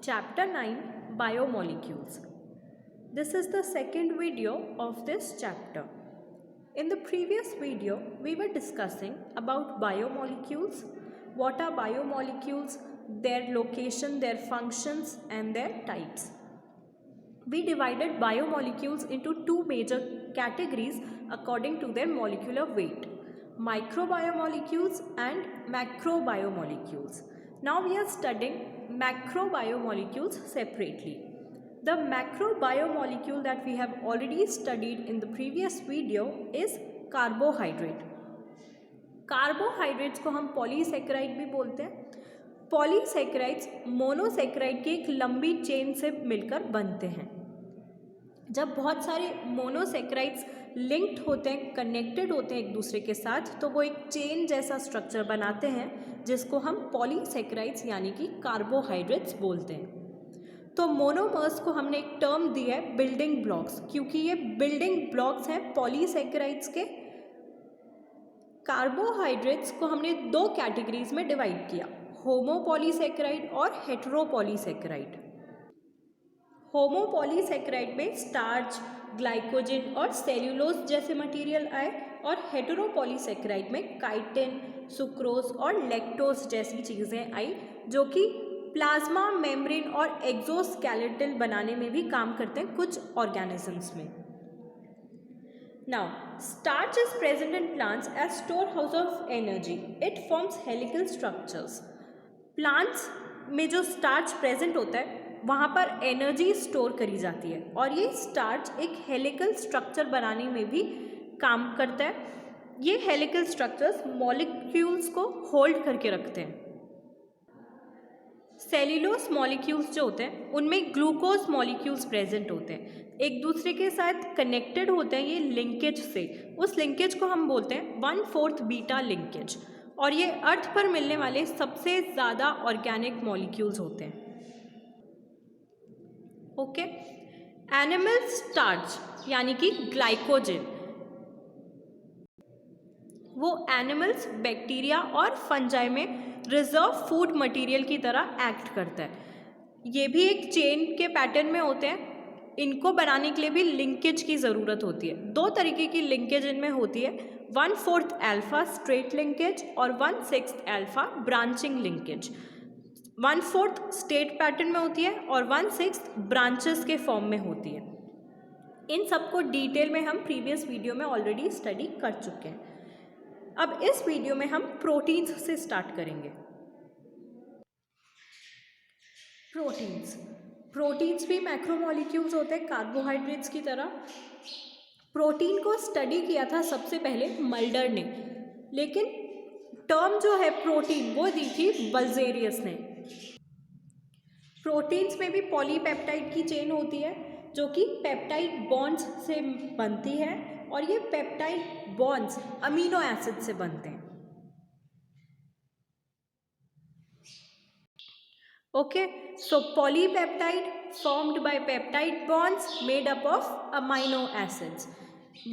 Chapter 9 Biomolecules. This is the second video of this chapter. In the previous video, we were discussing about biomolecules, what are biomolecules, their location, their functions, and their types. We divided biomolecules into two major categories according to their molecular weight: microbiomolecules and macrobiomolecules. Now we are studying macrobiomolecules separately. The macrobiomolecule that we have already studied in the previous video is carbohydrate. Carbohydrates को हम polysaccharide भी बोलते हैं. Polysaccharides monosaccharide की एक लंबी chain से मिलकर बनते हैं. जब बहुत सारे मोनोसेकेराइड्स लिंक्ड होते हैं, कनेक्टेड होते हैं एक दूसरे के साथ, तो वो एक चेन जैसा स्ट्रक्चर बनाते हैं जिसको हम पॉलीसेकेराइड्स यानी कि कार्बोहाइड्रेट्स बोलते हैं. तो मोनोमर्स को हमने एक टर्म दी है बिल्डिंग ब्लॉक्स, क्योंकि ये बिल्डिंग ब्लॉक्स हैं पॉलीसेकेराइड्स के. कार्बोहाइड्रेट्स को हमने दो कैटेगरीज में डिवाइड किया, होमोपॉलीसेकेराइड और हेटेरोपॉलीसेकेराइड. होमोपॉलीसेकेराइड में स्टार्च, ग्लाइकोजन और सेल्यूलोज जैसे मटेरियल आए, और हेटेरोपॉलीसेकेराइड में काइटिन, सुक्रोज और लैक्टोज जैसी चीज़ें आई जो कि प्लाज्मा मेम्ब्रेन और एक्सोस्केलेटल बनाने में भी काम करते हैं कुछ ऑर्गेनिजम्स में. Now, starch is present in plants as storehouse of energy. It forms helical structures. Plants में जो starch present होता है वहाँ पर एनर्जी स्टोर करी जाती है, और ये स्टार्च एक हेलिकल स्ट्रक्चर बनाने में भी काम करता है. ये हेलिकल स्ट्रक्चर्स मॉलिक्यूल्स को होल्ड करके रखते हैं. सेल्यूलोज मॉलिक्यूल्स जो होते हैं उनमें ग्लूकोज मॉलिक्यूल्स प्रेजेंट होते हैं, एक दूसरे के साथ कनेक्टेड होते हैं ये लिंकेज से. उस लिंकेज को हम बोलते हैं 1/4 बीटा लिंकेज, और ये अर्थ पर मिलने वाले सबसे ज़्यादा ऑर्गेनिक मॉलिक्यूल्स होते हैं. ओके. एनिमल स्टार्च यानी कि ग्लाइकोजन, वो एनिमल्स, बैक्टीरिया और फंजाई में रिजर्व फूड मटेरियल की तरह एक्ट करता है. ये भी एक चेन के पैटर्न में होते हैं. इनको बनाने के लिए भी लिंकेज की ज़रूरत होती है. दो तरीके की लिंकेज इनमें होती है, 1/4 अल्फा स्ट्रेट लिंकेज और 1/6 alpha branching linkage. 1/4 state pattern में होती है और 1/6 ब्रांचेस के फॉर्म में होती है. इन सबको डिटेल में हम प्रीवियस वीडियो में ऑलरेडी स्टडी कर चुके हैं. अब इस वीडियो में हम प्रोटीन्स से स्टार्ट करेंगे. प्रोटीन्स भी मैक्रोमोलिक्यूल्स होते हैं कार्बोहाइड्रेट्स की तरह. प्रोटीन को स्टडी किया था सबसे पहले मल्डर ने, लेकिन टर्म जो है प्रोटीन वो दी थी बल्जेरियस ने. प्रोटीन्स में भी पॉलीपेप्टाइड की चेन होती है जो कि पेप्टाइड बॉन्ड्स से बनती है, और ये पेप्टाइड बॉन्ड्स अमीनो एसिड से बनते हैं. Okay, so polypeptide formed by peptide bonds made up of amino acids.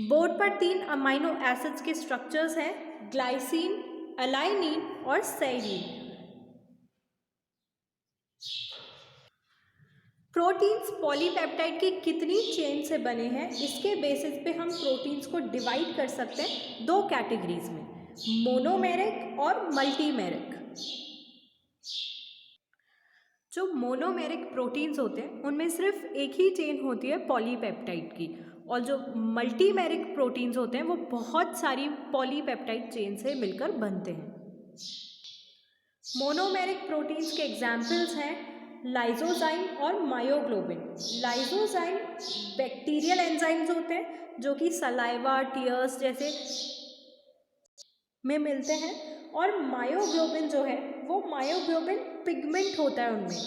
Board पर 3 अमाइनो एसिड्स के स्ट्रक्चर्स हैं, ग्लाइसिन, अलाइनिन और सेरीन. प्रोटीन्स पॉलीपेप्टाइड की कितनी चेन से बने हैं इसके बेसिस पे हम प्रोटीन्स को डिवाइड कर सकते हैं दो कैटेगरीज में, मोनोमेरिक और मल्टीमेरिक. जो मोनोमेरिक प्रोटीन्स होते हैं उनमें सिर्फ एक ही चेन होती है पॉलीपेप्टाइड की, और जो मल्टीमेरिक प्रोटीन्स होते हैं वो बहुत सारी पॉलीपेप्टाइड चेन से मिलकर बनते हैं. मोनोमेरिक प्रोटीन्स के एग्जाम्पल्स हैं लाइसोजाइम और मायोग्लोबिन. लाइसोजाइम बैक्टीरियल एंजाइम्स होते हैं जो कि सलाइवा, टीयर्स जैसे में मिलते हैं, और मायोग्लोबिन जो है वो मायोग्लोबिन पिगमेंट होता है उनमें.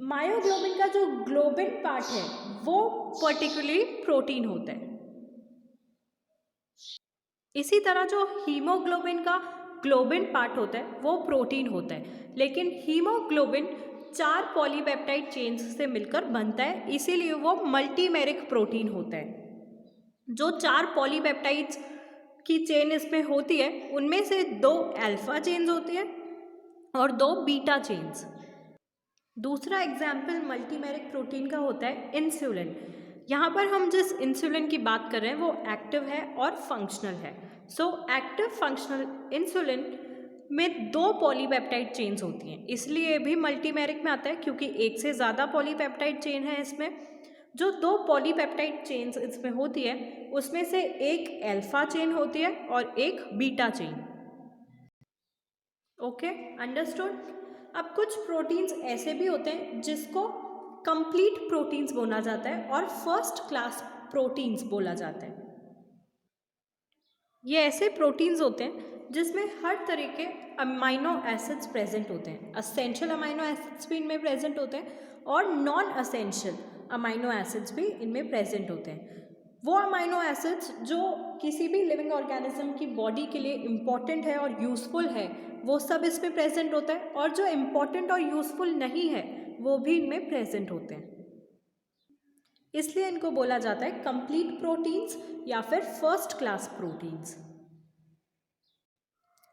मायोग्लोबिन का जो ग्लोबिन पार्ट है वो पर्टिकुलरली प्रोटीन होता है. इसी तरह जो हीमोग्लोबिन का ग्लोबिन पार्ट होता है वो प्रोटीन होता है, लेकिन हीमोग्लोबिन 4 पॉलीपेप्टाइड चेन्स से मिलकर बनता है, इसीलिए वो मल्टीमेरिक प्रोटीन होता है. जो 4 पॉलीपेप्टाइड्स की चेन इसमें होती है उनमें से 2 अल्फा चेन्स होती है और 2 बीटा चेन्स. दूसरा एग्जाम्पल मल्टीमेरिक प्रोटीन का होता है इंसुलिन। यहाँ पर हम जिस इंसुलिन की बात कर रहे हैं वो एक्टिव है और फंक्शनल है। सो एक्टिव फंक्शनल इंसुलिन में 2 पॉलीपेप्टाइड चेन्स होती हैं, इसलिए भी मल्टीमेरिक में आता है क्योंकि एक से ज़्यादा पॉलीपेप्टाइड चेन है इसमें। जो 2 पॉलीपेप्टाइड चेन्स इसमें होती है उसमें से एक अल्फा चेन होती है और एक बीटा चेन। Okay, understood. अब कुछ प्रोटीन्स ऐसे भी होते हैं जिसको कंप्लीट प्रोटीन्स बोला जाता है और फर्स्ट क्लास प्रोटीन्स बोला जाता है। ये ऐसे प्रोटीन्स होते हैं जिसमें हर तरह के अमाइनो एसिड्स प्रेजेंट होते हैं। असेंशियल अमाइनो एसिड्स भी इनमें प्रेजेंट होते हैं और नॉन असेंशियल अमाइनो एसिड्स भी इनमें प्रेजेंट होते हैं। वो अमाइनो एसिड्स जो किसी भी लिविंग ऑर्गेनिज्म की बॉडी के लिए इम्पॉर्टेंट है और यूज़फुल है वो सब इसमें प्रेजेंट होता है, और जो इम्पॉर्टेंट और यूज़फुल नहीं है वो भी इनमें प्रेजेंट होते हैं। इसलिए इनको बोला जाता है कंप्लीट प्रोटीन्स या फिर फर्स्ट क्लास प्रोटीन्स।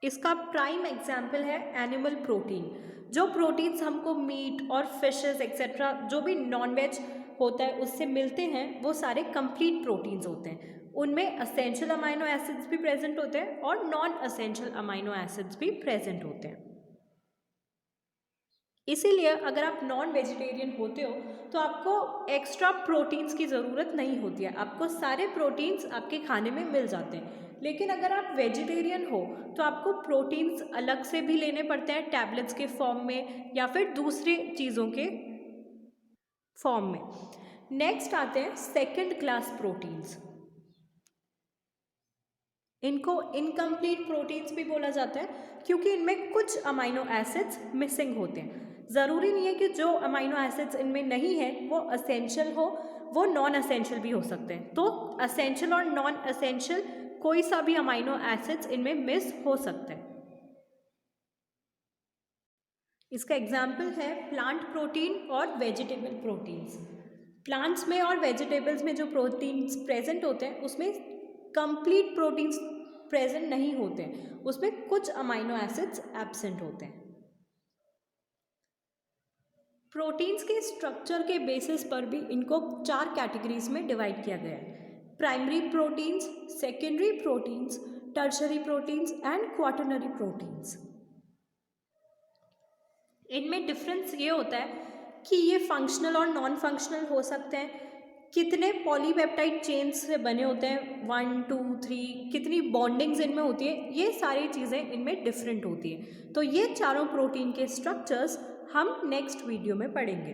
इसका प्राइम एग्जाम्पल है एनिमल प्रोटीन। जो प्रोटीन्स हमको मीट और फिशेस एक्सेट्रा जो भी नॉन वेज होता है उससे मिलते हैं वो सारे कंप्लीट प्रोटीन्स होते हैं। उनमें असेंशियल अमाइनो एसिड्स भी प्रेजेंट होते हैं और नॉन असेंशियल अमाइनो एसिड्स भी प्रेजेंट होते हैं। इसीलिए अगर आप नॉन वेजिटेरियन होते हो तो आपको एक्स्ट्रा प्रोटीन्स की ज़रूरत नहीं होती है, आपको सारे प्रोटीन्स आपके खाने में मिल जाते हैं। लेकिन अगर आप वेजिटेरियन हो तो आपको प्रोटीन्स अलग से भी लेने पड़ते हैं, टैबलेट्स के फॉर्म में या फिर दूसरी चीज़ों के फॉर्म में। नेक्स्ट आते हैं सेकंड क्लास प्रोटीन्स। इनको इनकम्प्लीट प्रोटीन्स भी बोला जाता है क्योंकि इनमें कुछ अमाइनो एसिड्स मिसिंग होते हैं। ज़रूरी नहीं है कि जो अमाइनो एसिड्स इनमें नहीं है वो असेंशियल हो, वो नॉन असेंशियल भी हो सकते हैं। तो असेंशियल और नॉन असेंशियल कोई सा भी अमाइनो एसिड्स इनमें मिस हो सकते हैं। इसका एग्जाम्पल है प्लांट प्रोटीन और वेजिटेबल प्रोटीन्स। प्लांट्स में और वेजिटेबल्स में जो प्रोटीन्स प्रेजेंट होते हैं उसमें कंप्लीट प्रोटीन्स प्रेजेंट नहीं होते हैं, उसमें कुछ अमाइनो एसिड्स एब्सेंट होते हैं। प्रोटीन्स के स्ट्रक्चर के बेसिस पर भी इनको 4 कैटेगरीज में डिवाइड किया गया है। Primary proteins, secondary proteins, tertiary proteins and quaternary proteins. इनमें डिफरेंस ये होता है कि ये फंक्शनल और नॉन फंक्शनल हो सकते हैं, कितने पॉलीपेप्टाइड चेन्स से बने होते हैं 1 2 3, कितनी बॉन्डिंग्स इनमें होती है, ये सारी चीज़ें इनमें डिफरेंट होती है। तो ये चारों प्रोटीन के स्ट्रक्चर्स हम नेक्स्ट वीडियो में पढ़ेंगे।